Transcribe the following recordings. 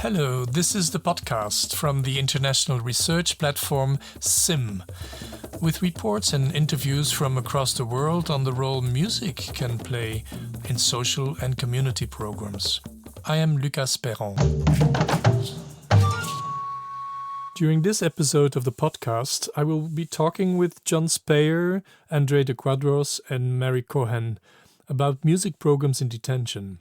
Hello, this is the podcast from the international research platform SIMM, with reports and interviews from across the world on the role music can play in social and community programs. I am Lucas Perron. During this episode of the podcast, I will be talking with John Speyer, Andre de Quadros and Mary Cohen about music programs in detention.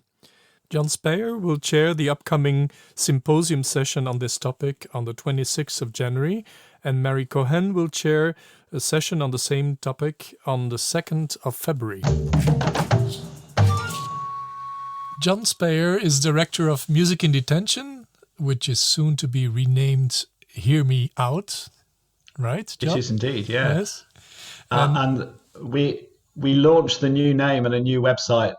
John Speyer will chair the upcoming symposium session on this topic on the 26th of January, and Mary Cohen will chair a session on the same topic on the 2nd of February. John Speyer is Director of Music in Detention, which is soon to be renamed Hear Me Out, right, John? It is indeed, yeah. Yes. And we launched the new name and a new website,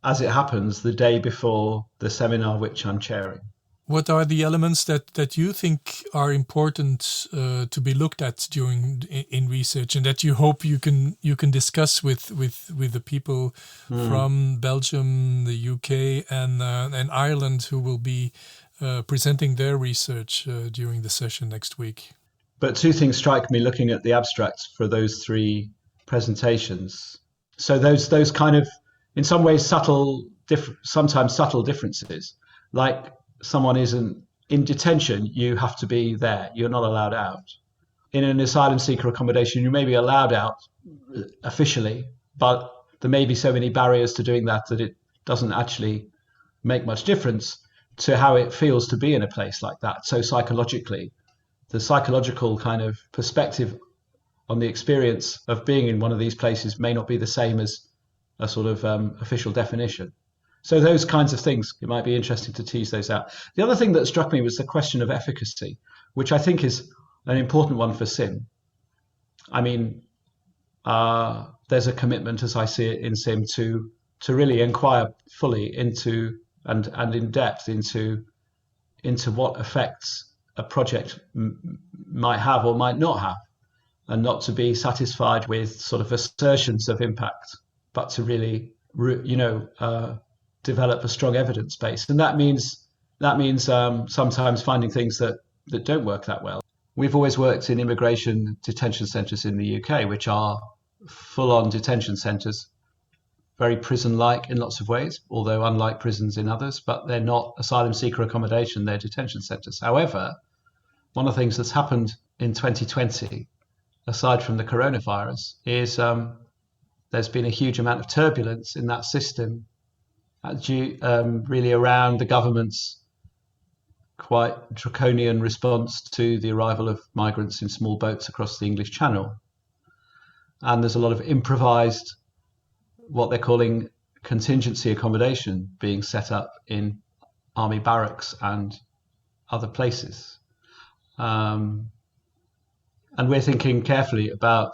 as it happens, the day before the seminar which I'm chairing. What are the elements that you think are important to be looked at in research, and that you hope you can discuss with the people from Belgium, the UK, and Ireland, who will be presenting their research during the session next week? But two things strike me looking at the abstracts for those three presentations. So those kind of, in some ways, sometimes subtle differences. Like, someone isn't in detention, you have to be there. You're not allowed out. In an asylum seeker accommodation, you may be allowed out officially, but there may be so many barriers to doing that it doesn't actually make much difference to how it feels to be in a place like that. So psychologically, the psychological kind of perspective on the experience of being in one of these places may not be the same as a sort of official definition. So those kinds of things, it might be interesting to tease those out. The other thing that struck me was the question of efficacy, which I think is an important one for SIMM. I mean, there's a commitment, as I see it in SIMM, to really inquire fully into and in depth into what effects a project might have or might not have, and not to be satisfied with sort of assertions of impact, but to really, develop a strong evidence base. And that means sometimes finding things that don't work that well. We've always worked in immigration detention centres in the UK, which are full-on detention centres, very prison-like in lots of ways, although unlike prisons in others, but they're not asylum seeker accommodation, they're detention centres. However, one of the things that's happened in 2020, aside from the coronavirus, is there's been a huge amount of turbulence in that system, really around the government's quite draconian response to the arrival of migrants in small boats across the English Channel. And there's a lot of improvised, what they're calling contingency accommodation, being set up in army barracks and other places. And we're thinking carefully about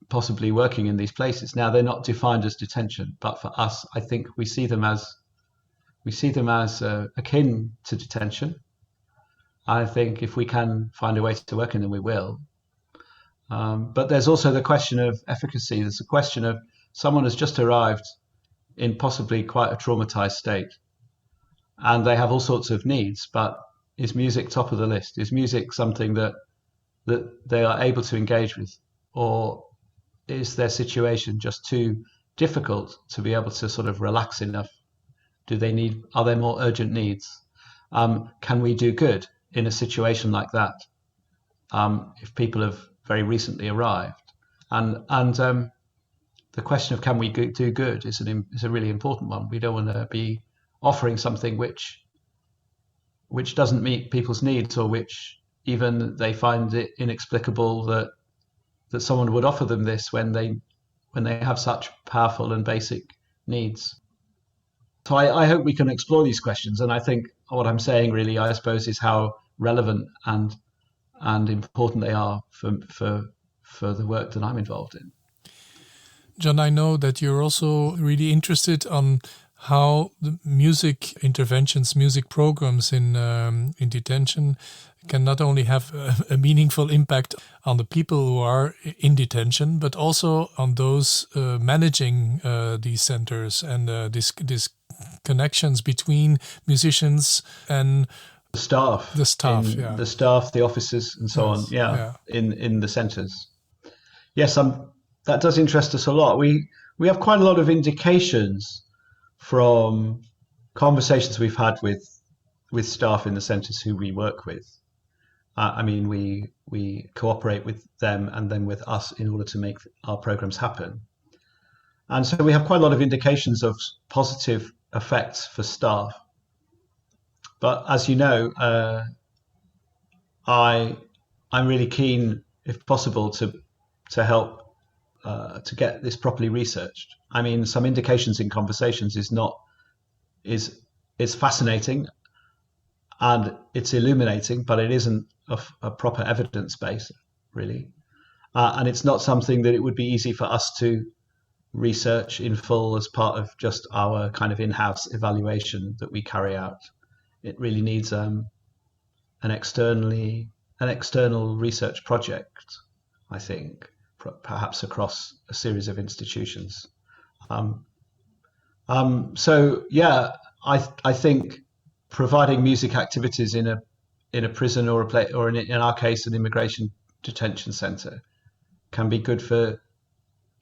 possibly working in these places. Now, they're not defined as detention, but for us, I think we see them as akin to detention. I think if we can find a way to work in them, we will. But there's also the question of efficacy. There's a question of someone has just arrived in possibly quite a traumatized state, and they have all sorts of needs, but is music top of the list? Is music something that they are able to engage with, or is their situation just too difficult to be able to sort of relax enough? Are there more urgent needs? Can we do good in a situation like that if people have very recently arrived? And the question of can we do good is a really important one. We don't want to be offering something which doesn't meet people's needs, or which even they find it inexplicable that someone would offer them this when they have such powerful and basic needs. So I hope we can explore these questions. And I think what I'm saying really, I suppose, is how relevant and important they are for the work that I'm involved in. John, I know that you're also really interested on how the music interventions, music programs in detention can not only have a meaningful impact on the people who are in detention, but also on those managing these centers, and this connections between musicians and staff, The staff, in yeah. the staff, the officers, and so on. Yes, Yeah, yeah. in the centres. Yes, that does interest us a lot. We have quite a lot of indications from conversations we've had with staff in the centres who we work with. I mean, we cooperate with them and then with us in order to make our programs happen. And so we have quite a lot of indications of positive effects for staff. But as you know, I'm really keen, if possible, to help to get this properly researched. I mean, some indications in conversations is fascinating and it's illuminating, but it isn't a proper evidence base, really. And it's not something that it would be easy for us to research in full as part of just our kind of in-house evaluation that we carry out. It really needs an external research project, I think, perhaps across a series of institutions. So yeah, I think providing music activities in a prison or in our case an immigration detention centre can be good for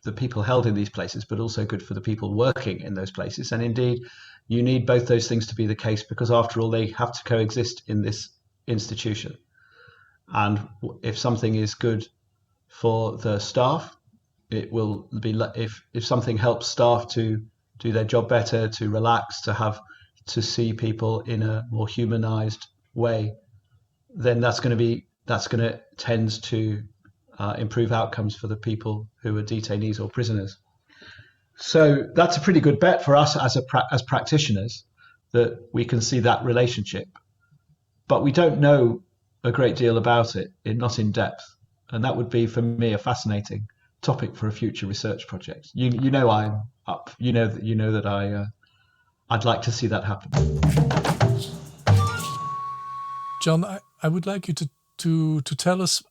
the people held in these places, but also good for the people working in those places. And indeed, you need both those things to be the case, because after all, they have to coexist in this institution. And if something is good for the staff, it will be, if something helps staff to do their job better, to relax, to see people in a more humanized way, then that's going to tend to improve outcomes for the people who are detainees or prisoners. So that's a pretty good bet for us as practitioners, that we can see that relationship. But we don't know a great deal about it, not in depth. And that would be, for me, a fascinating topic for a future research project. You know I'm up. You know that I'd like to see that happen. John, I would like you to tell us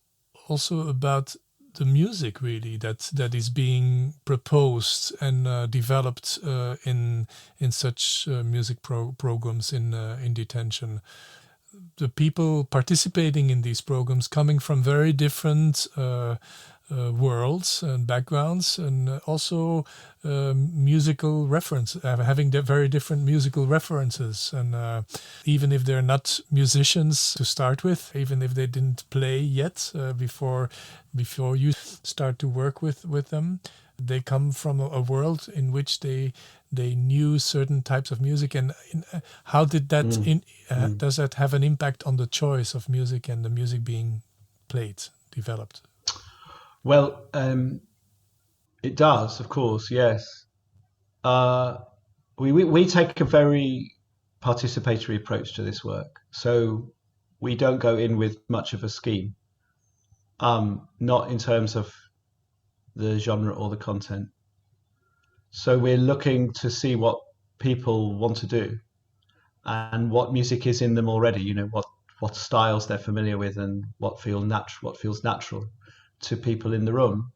also about the music, really, that is being proposed and developed in such music programs in detention. The people participating in these programs coming from very different worlds and backgrounds, and also musical reference, having very different musical references. And even if they're not musicians to start with, even if they didn't play yet before you start to work with them, they come from a world in which they knew certain types of music. And how did that does that have an impact on the choice of music and the music being played, developed? Well, it does, of course, yes. We take a very participatory approach to this work. So we don't go in with much of a scheme, not in terms of the genre or the content. So we're looking to see what people want to do and what music is in them already, what styles they're familiar with and what feels natural to people in the room.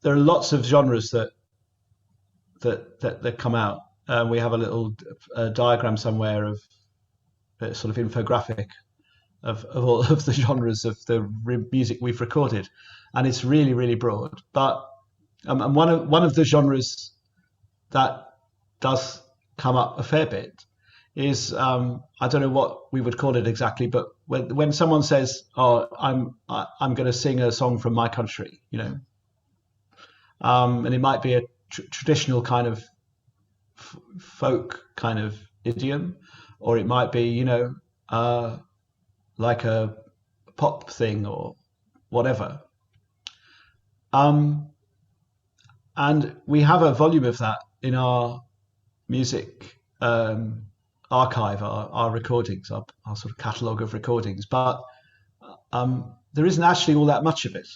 There are lots of genres that come out. We have a little diagram somewhere of a sort of infographic of all of the genres of the music we've recorded, and it's really, really broad. But and one of the genres that does come up a fair bit is I don't know what we would call it exactly, but when someone says, "Oh, I'm going to sing a song from my country," and it might be a traditional kind of folk kind of idiom, or it might be like a pop thing or whatever. And we have a volume of that in our music archive, our recordings, our sort of catalogue of recordings, but there isn't actually all that much of it.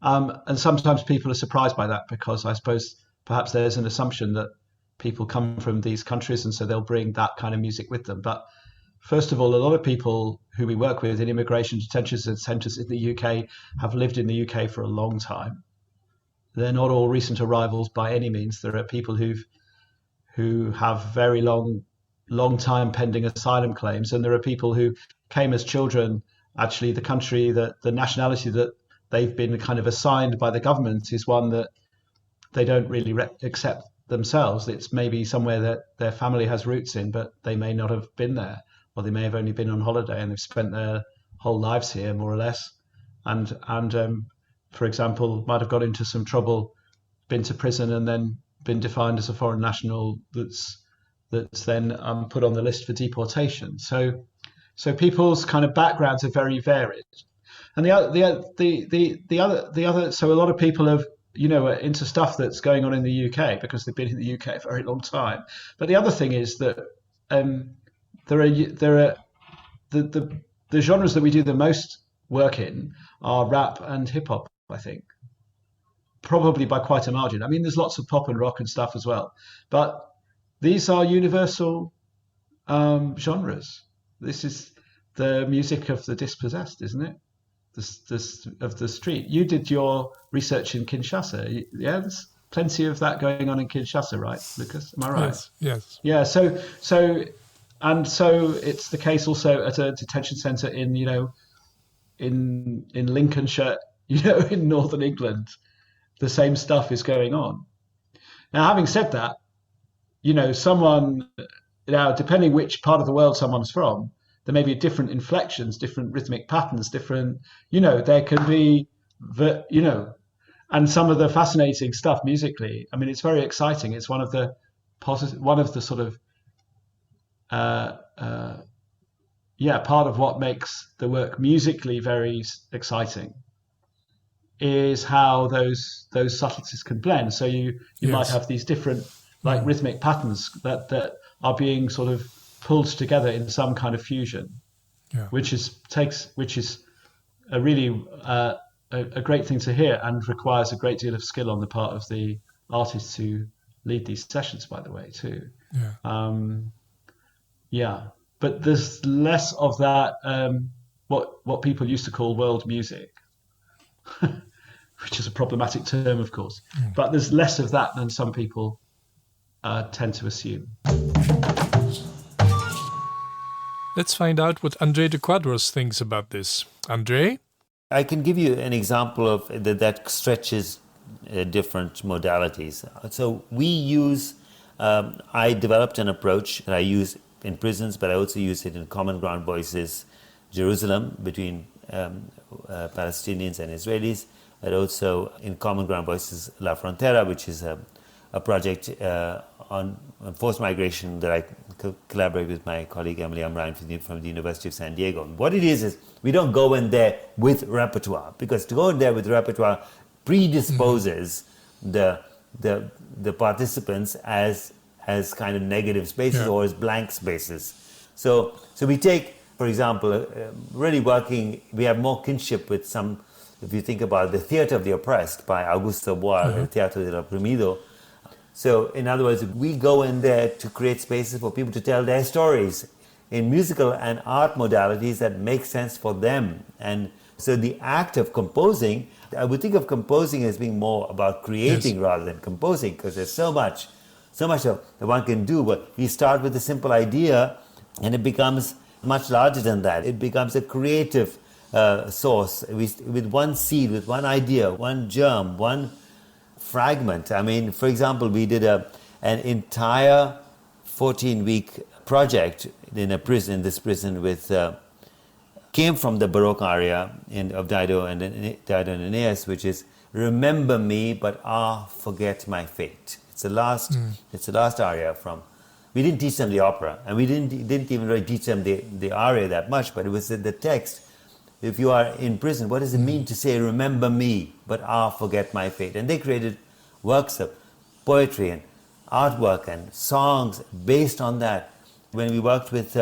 And sometimes people are surprised by that, because I suppose perhaps there's an assumption that people come from these countries and so they'll bring that kind of music with them. But first of all, a lot of people who we work with in immigration detention centres in the UK have lived in the UK for a long time. They're not all recent arrivals by any means. There are people who have very long long time pending asylum claims, and there are people who came as children. Actually, the country that the nationality that they've been kind of assigned by the government is one that they don't really accept themselves. It's maybe somewhere that their family has roots in, but they may not have been there, or they may have only been on holiday and they've spent their whole lives here, more or less. And for example, might have got into some trouble, been to prison, and then been defined as a foreign national that's then put on the list for deportation. So people's kind of backgrounds are very varied. And the other, so a lot of people have, are into stuff that's going on in the UK because they've been in the UK for a very long time. But the other thing is that there are the genres that we do the most work in are rap and hip hop, I think, probably by quite a margin. I mean, there's lots of pop and rock and stuff as well, but these are universal genres. This is the music of the dispossessed, isn't it? Of the street. You did your research in Kinshasa. Yeah, there's plenty of that going on in Kinshasa, right, Lucas? Am I right? Yes. Yeah. So it's the case also at a detention centre in Lincolnshire, in northern England. The same stuff is going on. Now, having said that, someone depending which part of the world someone's from, there may be different inflections, different rhythmic patterns, different, there can be, and some of the fascinating stuff musically. I mean, it's very exciting. It's one of the sort of, part of what makes the work musically very exciting is how those subtleties can blend. So you might have these different rhythmic patterns that are being sort of pulled together in some kind of fusion, which is a really a great thing to hear, and requires a great deal of skill on the part of the artists who lead these sessions, by the way, too. But there's less of that what people used to call world music, which is a problematic term, of course. But there's less of that than some people tend to assume. Let's find out what André de Quadros thinks about this. André? I can give you an example of that stretches different modalities. So we use, I developed an approach that I use in prisons, but I also use it in Common Ground Voices Jerusalem between Palestinians and Israelis, but also in Common Ground Voices La Frontera, which is a project on forced migration that I collaborate with my colleague Emily Amrine from the University of San Diego. What it is we don't go in there with repertoire, because to go in there with repertoire predisposes the participants as kind of negative spaces or as blank spaces. So we take, for example, really working, we have more kinship with some, if you think about the Theatre of the Oppressed by Augusto Boal, El Teatro del Oprimido. So, in other words, we go in there to create spaces for people to tell their stories in musical and art modalities that make sense for them. And so the act of composing, I would think of composing as being more about creating rather than composing, because there's so much that one can do. But we start with a simple idea and it becomes much larger than that. It becomes a creative source with one seed, with one idea, one germ, one fragment. I mean, for example, we did an entire 14-week project in this prison with came from the Baroque aria of Dido and Aeneas, which is "Remember me, but forget my fate." It's the last aria from. We didn't teach them the opera, and we didn't even really teach them the aria that much, but it was the text. If you are in prison, what does it mean to say, remember me, but forget my fate? And they created works of poetry and artwork and songs based on that. When we worked with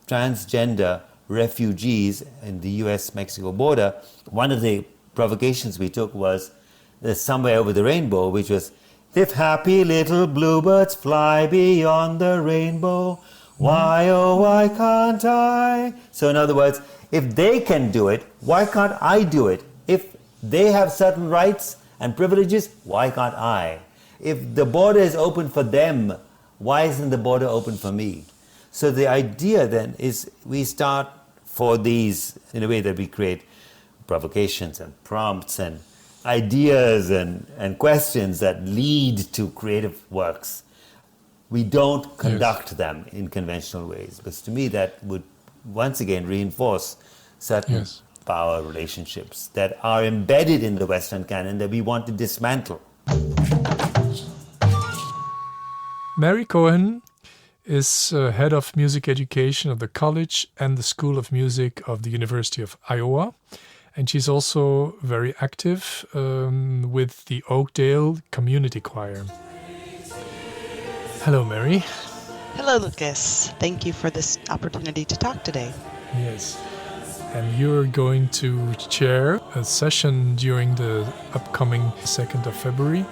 transgender refugees in the US-Mexico border, one of the provocations we took was Somewhere Over the Rainbow, which was, if happy little bluebirds fly beyond the rainbow, why, oh, why can't I? So in other words, if they can do it, why can't I do it? If they have certain rights and privileges, why can't I? If the border is open for them, why isn't the border open for me? So the idea then is we start for these in a way that we create provocations and prompts and ideas and questions that lead to creative works. We don't conduct them in conventional ways, because to me that would once again reinforce certain power relationships that are embedded in the Western canon that we want to dismantle. Mary Cohen is head of music education of the College and the School of Music of the University of Iowa. And she's also very active with the Oakdale Community Choir. Hello, Mary. Hello, Lucas. Thank you for this opportunity to talk today. Yes. And you're going to chair a session during the upcoming 2nd of February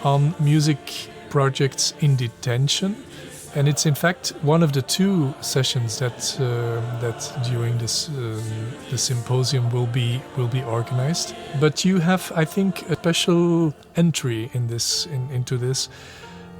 on music projects in detention. And it's in fact one of the two sessions that during this the symposium will be organized. But you have, I think, a special entry into this.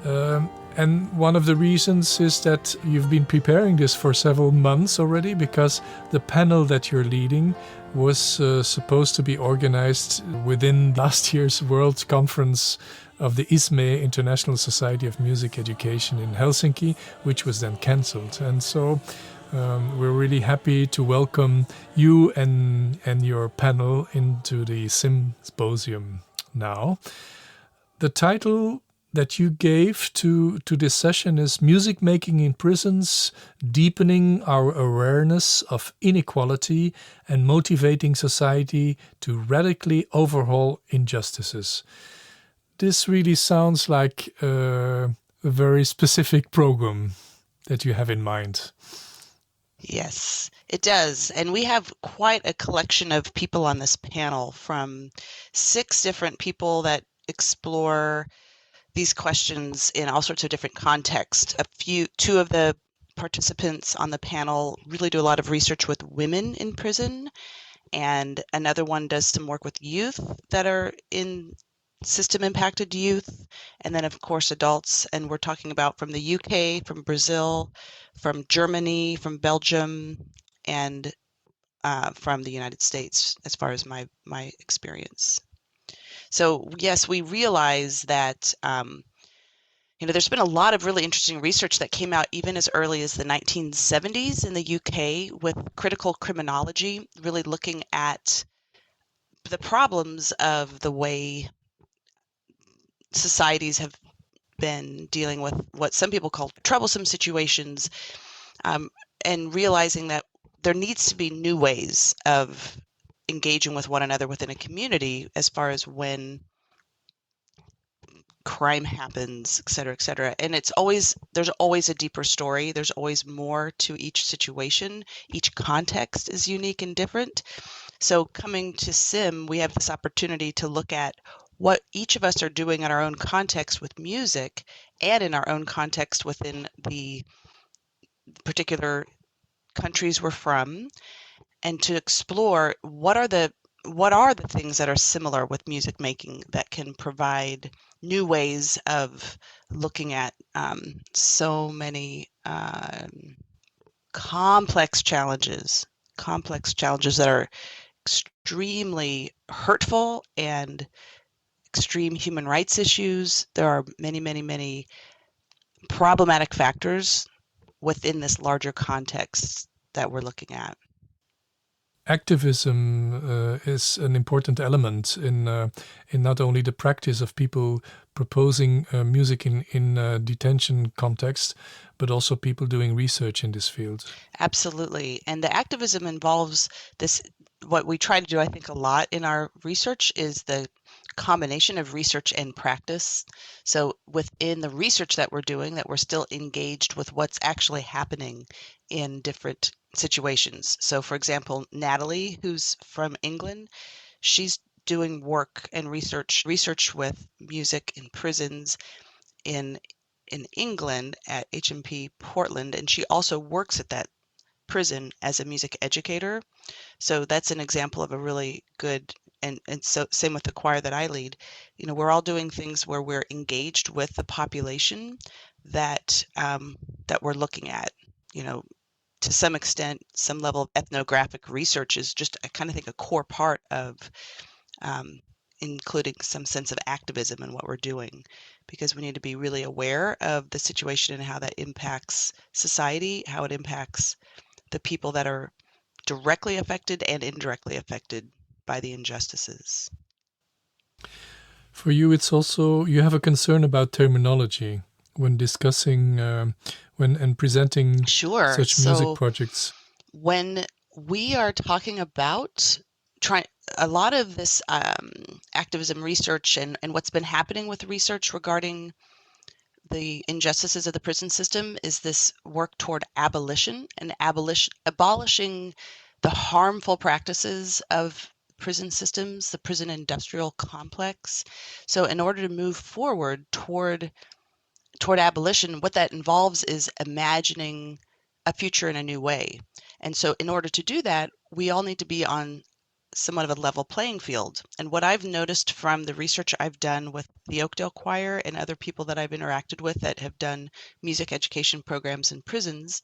And one of the reasons is that you've been preparing this for several months already, because the panel that you're leading was supposed to be organized within last year's World Conference of the ISME, International Society of Music Education in Helsinki, which was then cancelled. And so we're really happy to welcome you and your panel into the SIMM-symposium now. The title that you gave to this session is Music Making in Prisons, Deepening Our Awareness of Inequality and Motivating Society to Radically Overhaul Injustices. This really sounds like a very specific program that you have in mind. Yes, it does. And we have quite a collection of people on this panel, from 6 different people that explore these questions in all sorts of different contexts. 2 of the participants on the panel really do a lot of research with women in prison, and another one does some work with youth that are in system-impacted youth, and then of course adults. And we're talking about from the UK, from Brazil, from Germany, from Belgium, and from the United States, as far as my experience. So yes, we realize that there's been a lot of really interesting research that came out even as early as the 1970s in the UK with critical criminology, really looking at the problems of the way societies have been dealing with what some people call troublesome situations, and realizing that there needs to be new ways of engaging with one another within a community as far as when crime happens, et cetera, et cetera. And there's always a deeper story. There's always more to each situation. Each context is unique and different. So coming to SIMM, we have this opportunity to look at what each of us are doing in our own context with music and in our own context within the particular countries we're from, and to explore what are the things that are similar with music making that can provide new ways of looking at so many complex challenges that are extremely hurtful and extreme human rights issues. There are many, many, many problematic factors within this larger context that we're looking at. Activism is an important element in not only the practice of people proposing music in detention context, but also people doing research in this field. Absolutely. And the activism involves this. What we try to do, I think, a lot in our research is the combination of research and practice. So within the research that we're doing, that we're still engaged with what's actually happening in different situations. So for example, Natalie, who's from England, she's doing work and research with music in prisons in England at HMP Portland, and she also works at that prison as a music educator. So that's an example of a really good, and so same with the choir that I lead. We're all doing things where we're engaged with the population that we're looking at. to some extent, some level of ethnographic research is just, I kind of think, a core part of including some sense of activism in what we're doing, because we need to be really aware of the situation and how that impacts society, how it impacts the people that are directly affected and indirectly affected by the injustices. For you, it's also, you have a concern about terminology when discussing and presenting Sure. such music projects. When we are talking about a lot of this activism research and what's been happening with research regarding the injustices of the prison system is this work toward abolition and abolishing the harmful practices of prison systems, the prison industrial complex. So in order to move forward toward abolition, what that involves is imagining a future in a new way. And so in order to do that, we all need to be on somewhat of a level playing field. And what I've noticed from the research I've done with the Oakdale Choir and other people that I've interacted with that have done music education programs in prisons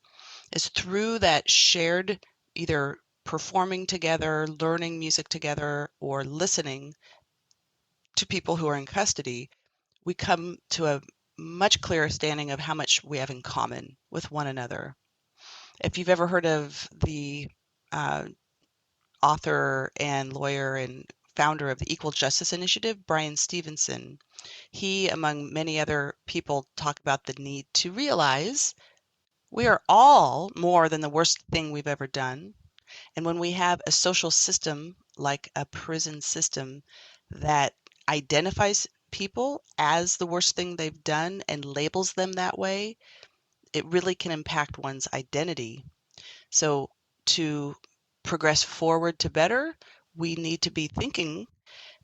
is through that shared either performing together, learning music together, or listening to people who are in custody, we come to a much clearer standing of how much we have in common with one another. If you've ever heard of the author and lawyer and founder of the Equal Justice Initiative, Brian Stevenson, he, among many other people, talk about the need to realize we are all more than the worst thing we've ever done. And when we have a social system like a prison system that identifies people as the worst thing they've done and labels them that way, it really can impact one's identity. So to progress forward to better, we need to be thinking,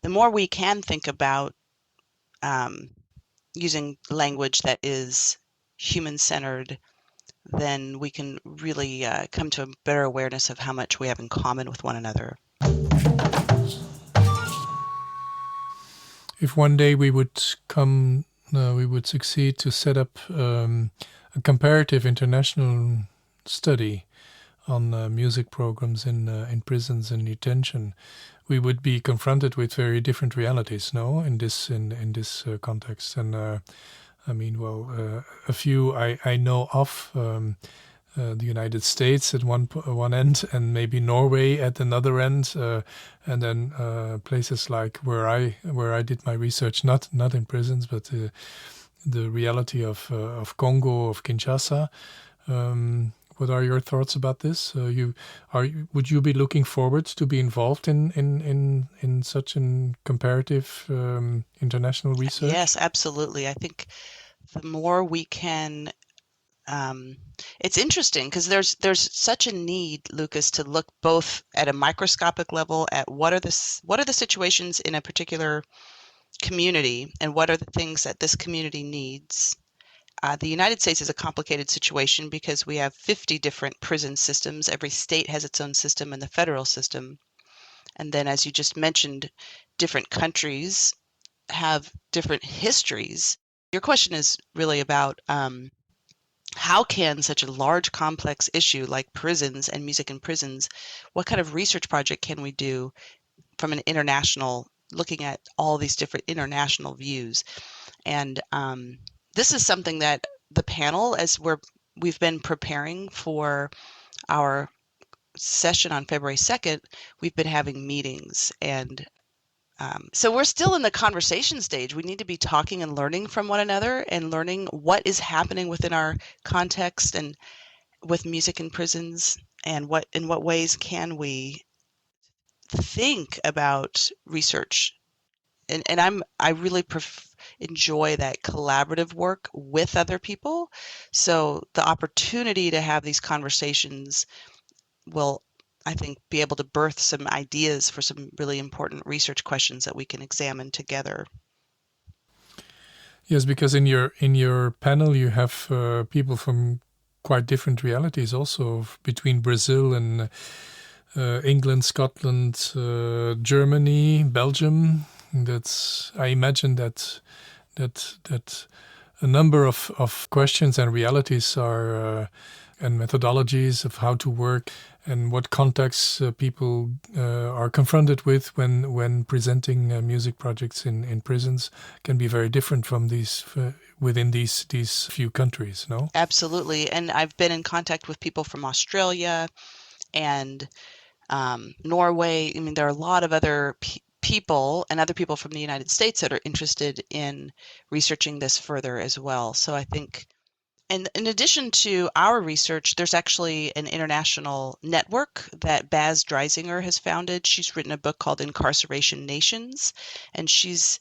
the more we can think about using language that is human-centered, then we can really come to a better awareness of how much we have in common with one another. If one day we would succeed to set up a comparative international study on music programs in prisons and detention, we would be confronted with very different realities, no? In this context, and a few I know of. The United States at one end, and maybe Norway at another end, and then places like where I did my research, not in prisons, but the reality of Congo, of Kinshasa. What are your thoughts about this? Would you be looking forward to be involved in such an comparative international research? Yes, absolutely. I think the more we can. It's interesting because there's such a need, Lucas, to look both at a microscopic level at what are the situations in a particular community and what are the things that this community needs. The United States is a complicated situation because we have 50 different prison systems. Every state has its own system and the federal system. And then, as you just mentioned, different countries have different histories. Your question is really about how can such a large, complex issue like prisons and music in prisons, what kind of research project can we do from an international, looking at all these different international views? And this is something that the panel, as we've been preparing for our session on February 2nd, we've been having meetings, and so we're still in the conversation stage. We need to be talking and learning from one another and learning what is happening within our context and with music in prisons, and in what ways can we think about research. And I really enjoy that collaborative work with other people. So the opportunity to have these conversations will, I think, be able to birth some ideas for some really important research questions that we can examine together. Yes, because in your panel you have people from quite different realities also, between Brazil and England, Scotland, Germany, Belgium. I imagine that a number of questions and realities and methodologies of how to work and what contexts people are confronted with when presenting music projects in prisons can be very different from these within these few countries, no? Absolutely. And I've been in contact with people from Australia and Norway. I mean, there are a lot of other people and other people from the United States that are interested in researching this further as well. So I think, and in addition to our research, there's actually an international network that Baz Dreisinger has founded. She's written a book called Incarceration Nations, and she's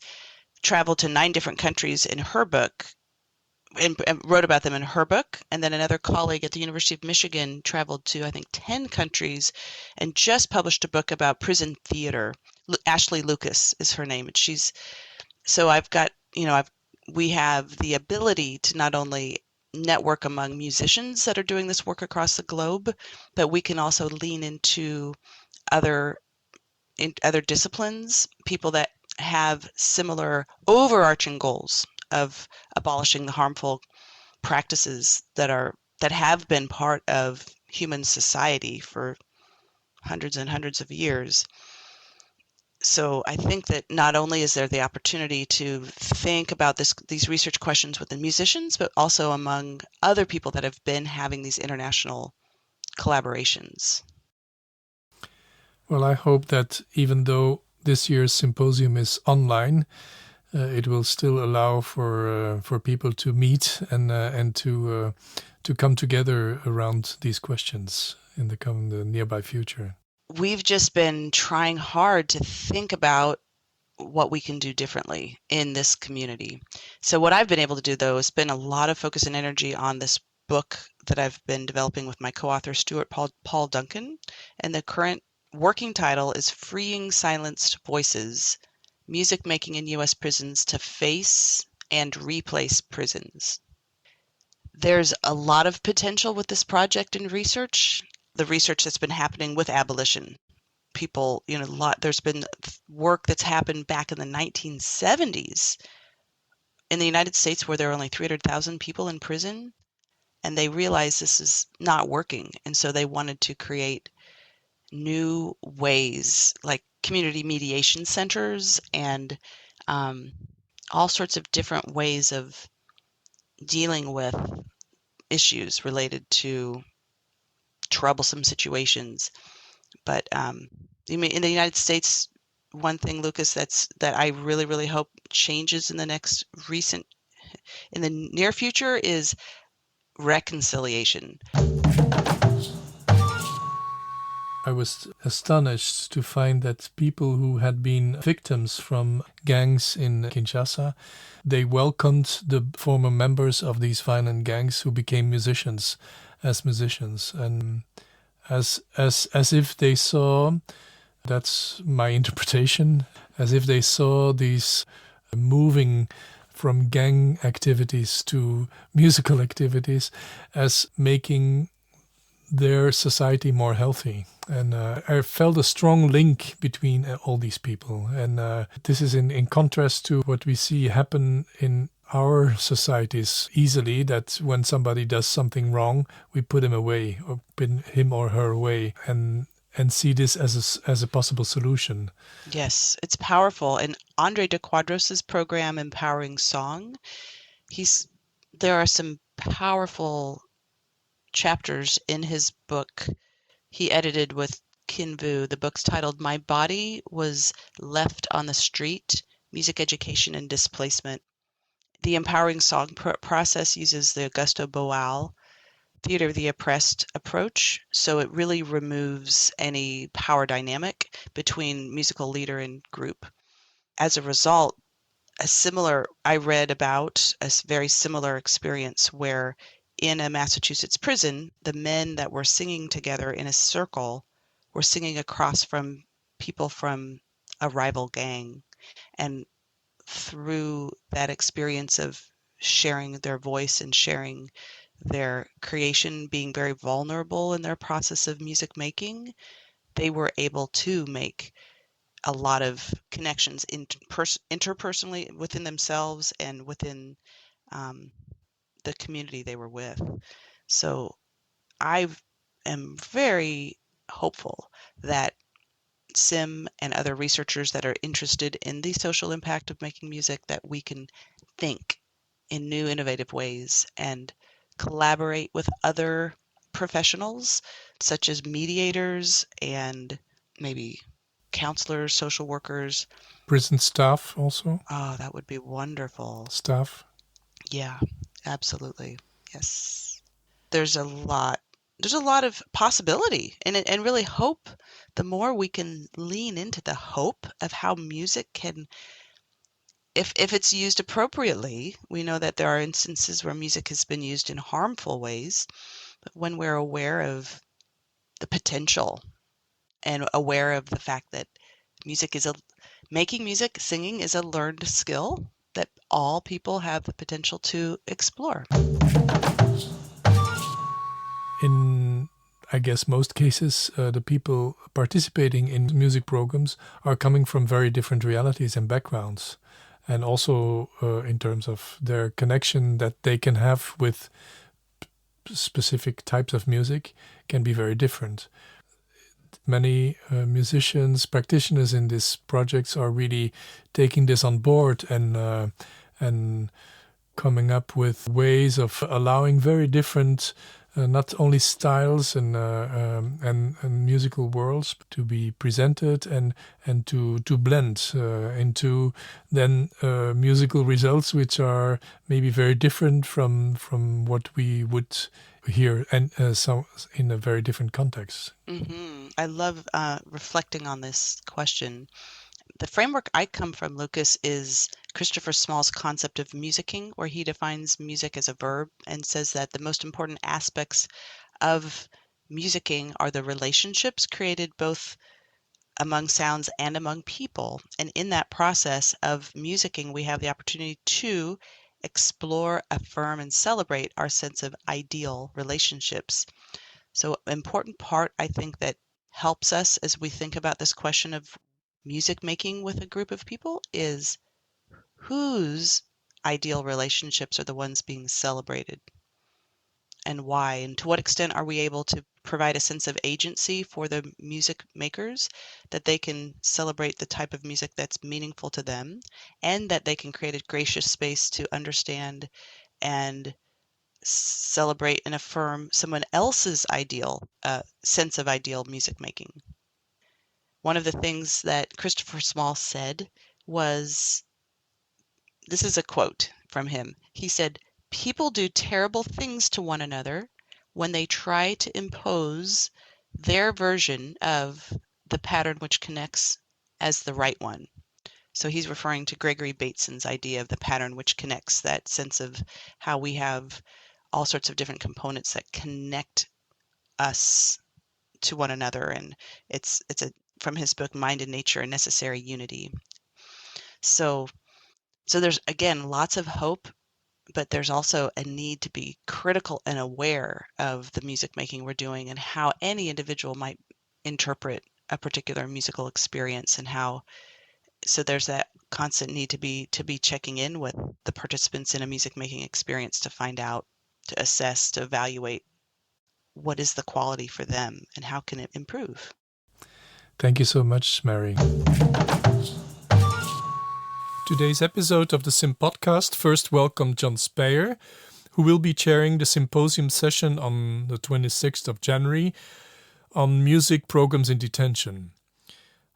traveled to 9 different countries in her book and wrote about them in her book. And then another colleague at the University of Michigan traveled to, I think, 10 countries and just published a book about prison theater. Ashley Lucas is her name. And we have the ability to not only network among musicians that are doing this work across the globe, but we can also lean into other disciplines, people that have similar overarching goals of abolishing the harmful practices that have been part of human society for hundreds and hundreds of years. So I think that not only is there the opportunity to think about these research questions within musicians, but also among other people that have been having these international collaborations. Well, I hope that even though this year's symposium is online, it will still allow for people to meet and to come together around these questions in the nearby future. We've just been trying hard to think about what we can do differently in this community. So what I've been able to do, though, is spend a lot of focus and energy on this book that I've been developing with my co-author, Stuart Paul Duncan. And the current working title is Freeing Silenced Voices, Music Making in U.S. Prisons to Face and Replace Prisons. There's a lot of potential with this project and research. The research that's been happening with abolition. People, there's been work that's happened back in the 1970s in the United States where there are only 300,000 people in prison, and they realized this is not working. And so they wanted to create new ways like community mediation centers and all sorts of different ways of dealing with issues related to troublesome situations. But in the United States, one thing, Lucas, that I really, really hope changes in the near future is reconciliation. I was astonished to find that people who had been victims from gangs in Kinshasa, they welcomed the former members of these violent gangs who became musicians, and as if they saw, that's my interpretation, as if they saw these moving from gang activities to musical activities as making their society more healthy. And I felt a strong link between all these people. And this is in contrast to what we see happen in our societies easily, that when somebody does something wrong, we put him away or put him or her away and see this as a possible solution. Yes, it's powerful. And Andre de Quadros's program, Empowering Song, there are some powerful chapters in his book he edited with Kinvu. The book's titled My Body Was Left on the Street, Music Education and Displacement. The Empowering Song process uses the Augusto Boal Theater of the Oppressed approach, so it really removes any power dynamic between musical leader and group. As a result, I read about a very similar experience where in a Massachusetts prison, the men that were singing together in a circle were singing across from people from a rival gang. And through that experience of sharing their voice and sharing their creation, being very vulnerable in their process of music making, they were able to make a lot of connections interpersonally within themselves and within the community they were with. So I am very hopeful that SIMM and other researchers that are interested in the social impact of making music, that we can think in new innovative ways and collaborate with other professionals such as mediators and maybe counselors, social workers. Prison staff also. Oh, that would be wonderful. Staff. Yeah, absolutely. Yes. There's a lot of possibility and really hope. The more we can lean into the hope of how music can, if it's used appropriately, we know that there are instances where music has been used in harmful ways, but when we're aware of the potential and aware of the fact that making music, singing is a learned skill that all people have the potential to explore. In, I guess, most cases, the people participating in music programs are coming from very different realities and backgrounds. And also in terms of their connection that they can have with specific types of music can be very different. Many musicians, practitioners in these projects are really taking this on board and coming up with ways of allowing very different not only styles and musical worlds to be presented and to blend into then musical results which are maybe very different from what we would hear and so in a very different context. Mm-hmm. I love reflecting on this question. The framework I come from, Lucas, is Christopher Small's concept of musicking, where he defines music as a verb and says that the most important aspects of musicking are the relationships created both among sounds and among people. And in that process of musicking, we have the opportunity to explore, affirm, and celebrate our sense of ideal relationships. So an important part, I think, that helps us as we think about this question of music making with a group of people is whose ideal relationships are the ones being celebrated and why, and to what extent are we able to provide a sense of agency for the music makers, that they can celebrate the type of music that's meaningful to them, and that they can create a gracious space to understand and celebrate and affirm someone else's ideal sense of ideal music making. One of the things that Christopher Small said was, this is a quote from him. He said, "People do terrible things to one another when they try to impose their version of the pattern which connects as the right one." So he's referring to Gregory Bateson's idea of the pattern which connects, that sense of how we have all sorts of different components that connect us to one another. And it's from his book, Mind and Nature, A Necessary Unity. So there's, again, lots of hope, but there's also a need to be critical and aware of the music making we're doing and how any individual might interpret a particular musical experience, and how, so there's that constant need to be checking in with the participants in a music making experience to find out, to assess, to evaluate what is the quality for them and how can it improve. Thank you so much, Mary. Today's episode of the SIMM-podcast first welcomed John Speyer, who will be chairing the symposium session on the 26th of January on music programs in detention.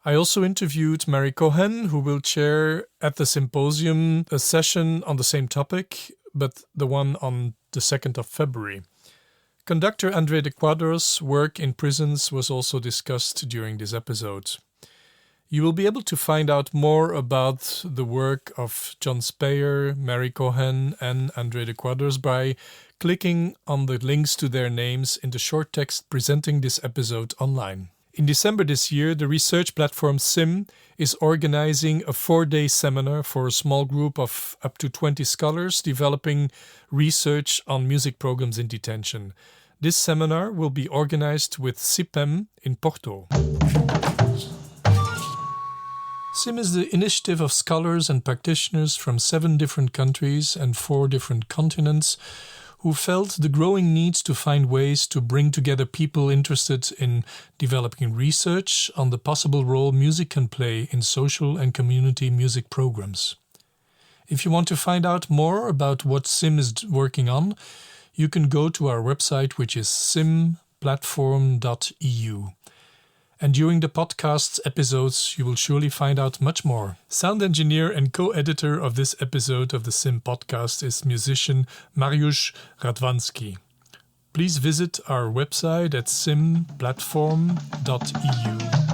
I also interviewed Mary Cohen, who will chair at the symposium a session on the same topic, but the one on the 2nd of February. Conductor Andre de Quadros' work in prisons was also discussed during this episode. You will be able to find out more about the work of John Speyer, Mary Cohen, and Andre de Quadros by clicking on the links to their names in the short text presenting this episode online. In December this year, the research platform SIMM is organizing a 4-day seminar for a small group of up to 20 scholars developing research on music programs in detention. This seminar will be organized with SIPEM in Porto. SIMM is the initiative of scholars and practitioners from 7 different countries and 4 different continents who felt the growing need to find ways to bring together people interested in developing research on the possible role music can play in social and community music programs. If you want to find out more about what SIMM is working on, you can go to our website, which is SIMM-platform.eu. And during the podcast's episodes, you will surely find out much more. Sound engineer and co-editor of this episode of the SIMM-podcast is musician Mariusz Radwanski. Please visit our website at SIMM-platform.eu.